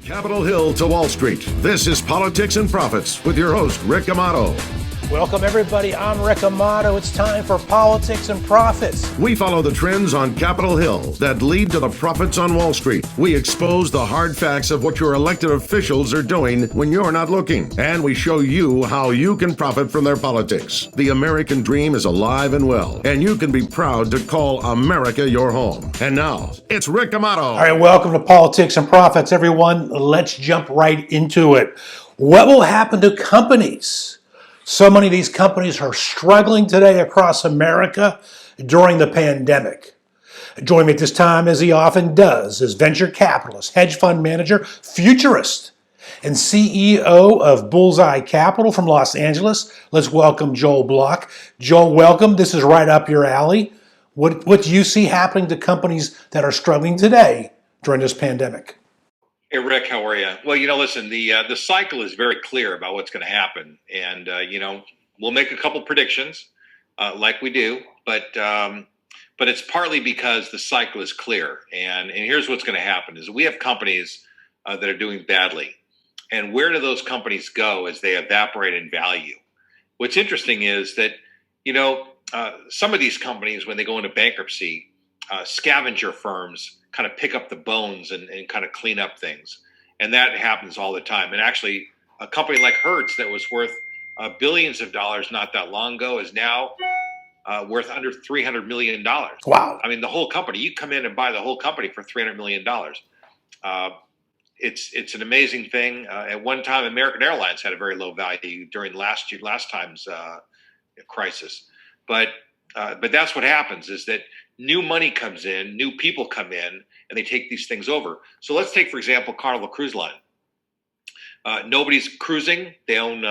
Capitol Hill to Wall Street. This is Politics and Profits with your host, Rick Amato. Welcome, everybody. I'm Rick Amato. It's time for Politics and Profits. We follow the trends on Capitol Hill that lead to the profits on Wall Street. We expose the hard facts of what your elected officials are doing when you're not looking. And we show you how you can profit from their politics. The American dream is alive and well, and you can be proud to call America your home. And now, it's Rick Amato. All right, welcome to Politics and Profits, everyone. Let's jump right into it. What will happen to companies? So many of these companies are struggling today across America during the pandemic. Joining me at this time, as he often does, is venture capitalist, hedge fund manager, futurist, and CEO of Bullseye Capital from Los Angeles. Let's welcome Joel Block. Joel, welcome. This is right up your alley. What do you see happening to companies that are struggling today during this pandemic? Hey, Rick, how are you? Well, listen, the cycle is very clear about what's going to happen. And, we'll make a couple predictions like we do, but it's partly because the cycle is clear. And here's what's going to happen is we have companies that are doing badly. And where do those companies go as they evaporate in value? What's interesting is that, some of these companies, when they go into bankruptcy, scavenger firms kind of pick up the bones and kind of clean up things. And that happens all the time. And actually, a company like Hertz that was worth billions of dollars not that long ago is now worth under $300 million. Wow. I mean, the whole company, you come in and buy the whole company for $300 million. It's an amazing thing. At one time, American Airlines had a very low value during last time's crisis. But that's what happens is that new money comes in, new people come in, and they take these things over. So let's take, for example, Carnival Cruise Line. Nobody's cruising. They own,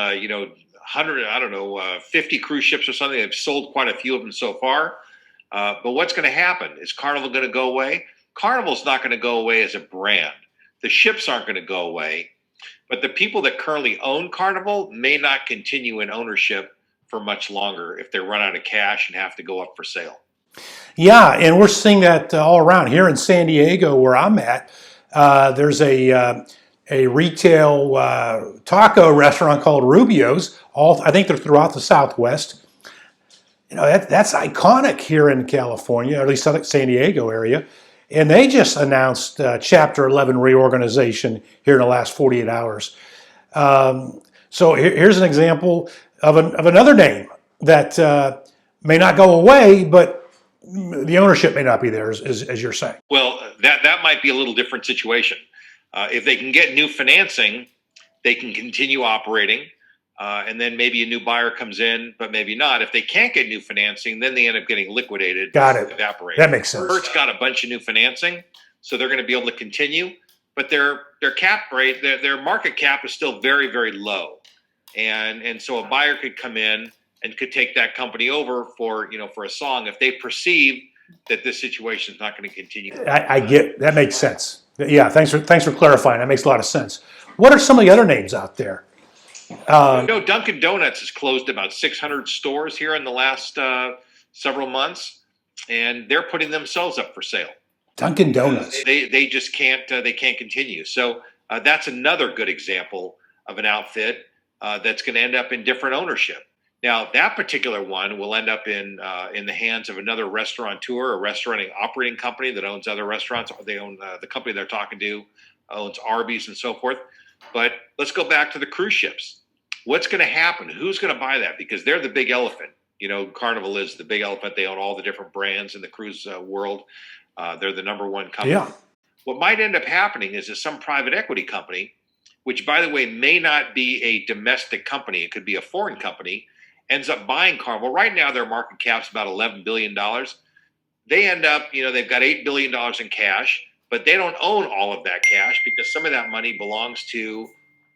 50 cruise ships or something. They've sold quite a few of them so far. But what's going to happen? Is Carnival going to go away? Carnival's not going to go away as a brand. The ships aren't going to go away. But the people that currently own Carnival may not continue in ownership for much longer if they run out of cash and have to go up for sale. Yeah, and we're seeing that all around. Here in San Diego, where I'm at, there's a retail taco restaurant called Rubio's. I think they're throughout the Southwest. That's iconic here in California, or at least San Diego area. And they just announced Chapter 11 reorganization here in the last 48 hours. So here's an example of another name that may not go away, but the ownership may not be there, as you're saying. Well, that might be a little different situation. If they can get new financing, they can continue operating, and then maybe a new buyer comes in, but maybe not. If they can't get new financing, then they end up getting liquidated. Got it. Evaporated. That makes sense. Hertz got a bunch of new financing, so they're going to be able to continue, but their cap rate, their market cap is still very, very low, and so a buyer could come in and could take that company over for a song if they perceive that this situation is not going to continue. I get that makes sense. Yeah, thanks for clarifying. That makes a lot of sense. What are some of the other names out there? Dunkin' Donuts has closed about 600 stores here in the last several months, and they're putting themselves up for sale. Dunkin' Donuts. They just can't continue. So that's another good example of an outfit that's going to end up in different ownership. Now, that particular one will end up in the hands of another restaurateur, a restaurant operating company that owns other restaurants. They own the company they're talking to owns Arby's and so forth. But let's go back to the cruise ships. What's going to happen? Who's going to buy that? Because they're the big elephant. Carnival is the big elephant. They own all the different brands in the cruise world. They're the number one company. Yeah. What might end up happening is that some private equity company, which, by the way, may not be a domestic company, it could be a foreign company, ends up buying Carnival. Right now, their market cap's about $11 billion. They end up, they've got $8 billion in cash, but they don't own all of that cash because some of that money belongs to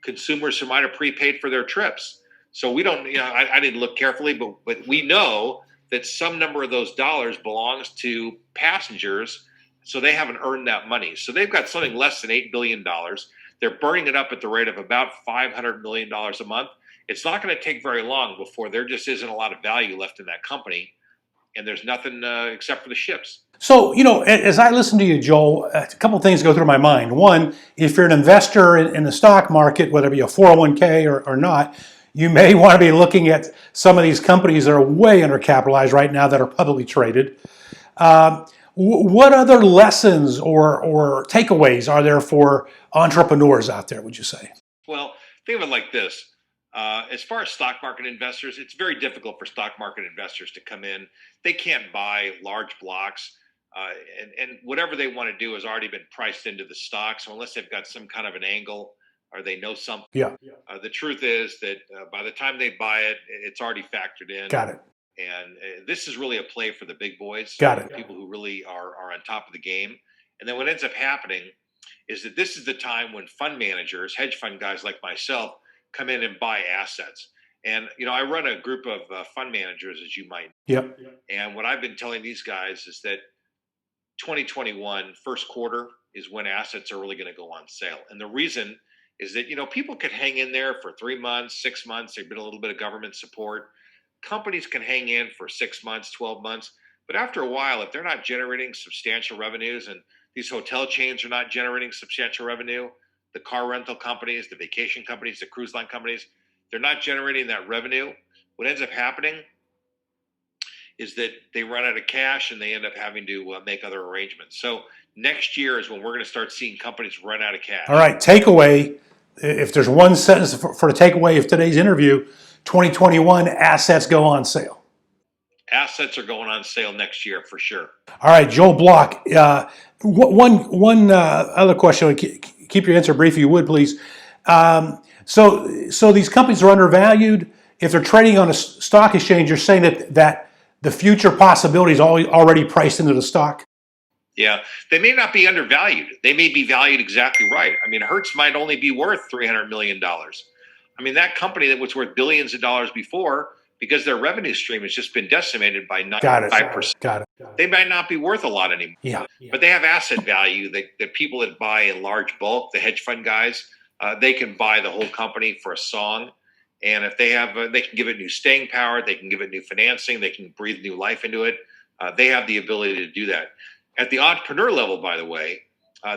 consumers who might have prepaid for their trips. So we don't, I didn't look carefully, but we know that some number of those dollars belongs to passengers, so they haven't earned that money. So they've got something less than $8 billion. They're burning it up at the rate of about $500 million a month. It's not going to take very long before there just isn't a lot of value left in that company. and there's nothing except for the ships. So, as I listen to you, Joel, a couple of things go through my mind. One, if you're an investor in the stock market, whether it be a 401k or not, you may want to be looking at some of these companies that are way undercapitalized right now that are publicly traded. What other lessons or takeaways are there for entrepreneurs out there, would you say? Well, think of it like this. As far as stock market investors, it's very difficult for stock market investors to come in. They can't buy large blocks. And whatever they want to do has already been priced into the stock. So unless they've got some kind of an angle or they know something, the truth is that by the time they buy it, it's already factored in. Got it. And this is really a play for the big boys. Got it. People who really are on top of the game. And then what ends up happening is that this is the time when fund managers, hedge fund guys like myself, come in and buy assets. And, I run a group of fund managers, as you might know. Yep. And what I've been telling these guys is that 2021 first quarter is when assets are really going to go on sale. And the reason is that, people could hang in there for 3 months, 6 months. There's been a little bit of government support. Companies can hang in for 6 months, 12 months. But after a while, if they're not generating substantial revenues, and these hotel chains are not generating substantial revenue, the car rental companies, the vacation companies, the cruise line companies, they're not generating that revenue. What ends up happening is that they run out of cash and they end up having to make other arrangements. So next year is when we're going to start seeing companies run out of cash. All right, takeaway. If there's one sentence for the takeaway of today's interview, 2021 assets go on sale. Assets are going on sale next year for sure. All right, Joel Block. One other question. Keep your answer brief, if you would, please. So these companies are undervalued. If they're trading on a stock exchange, you're saying that the future possibilities already priced into the stock? Yeah, they may not be undervalued. They may be valued exactly right. I mean, Hertz might only be worth $300 million. I mean, that company that was worth billions of dollars before, because their revenue stream has just been decimated by 95%. Got it. They might not be worth a lot anymore. Yeah. But they have asset value that people that buy in large bulk, the hedge fund guys, they can buy the whole company for a song. And if they have, they can give it new staying power. They can give it new financing. They can breathe new life into it. They have the ability to do that. At the entrepreneur level, by the way,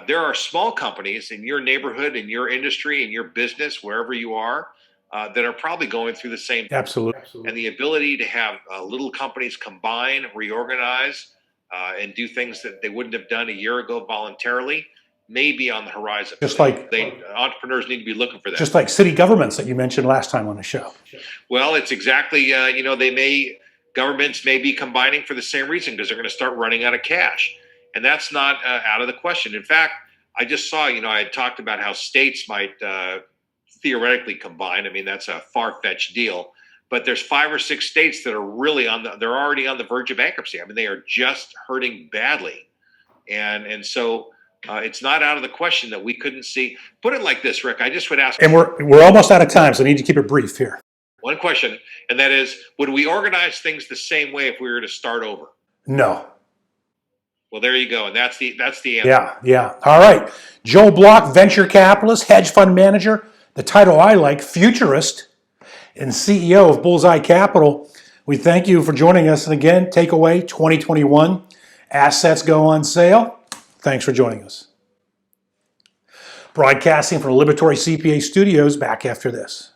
there are small companies in your neighborhood, in your industry, in your business, wherever you are, that are probably going through the same thing. Absolutely. And the ability to have little companies combine, reorganize, and do things that they wouldn't have done a year ago voluntarily may be on the horizon. Entrepreneurs need to be looking for that. Just like city governments that you mentioned last time on the show. Well, it's exactly, governments may be combining for the same reason, because they're going to start running out of cash. And that's not out of the question. In fact, I just saw, I had talked about how states might theoretically combine. I mean, that's a far-fetched deal. But there's 5 or 6 states that are really they're already on the verge of bankruptcy. I mean, they are just hurting badly. And so it's not out of the question that we couldn't see. Put it like this, Rick. I just would ask. And we're almost out of time, so I need to keep it brief here. One question, and that is, would we organize things the same way if we were to start over? No. Well, there you go. And that's the answer. Yeah. All right. Joel Block, venture capitalist, hedge fund manager. The title I like, futurist, and CEO of Bullseye Capital. We thank you for joining us. And again, takeaway 2021, assets go on sale. Thanks for joining us. Broadcasting from the Liberatory CPA Studios, back after this.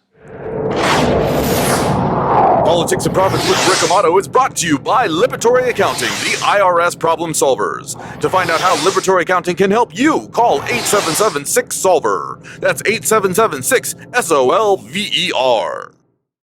Politics and Profits with Rick Amato is brought to you by Liberatory Accounting, the IRS problem solvers. To find out how Liberatory Accounting can help you, call 877-6-SOLVER. That's 877-6-SOLVER.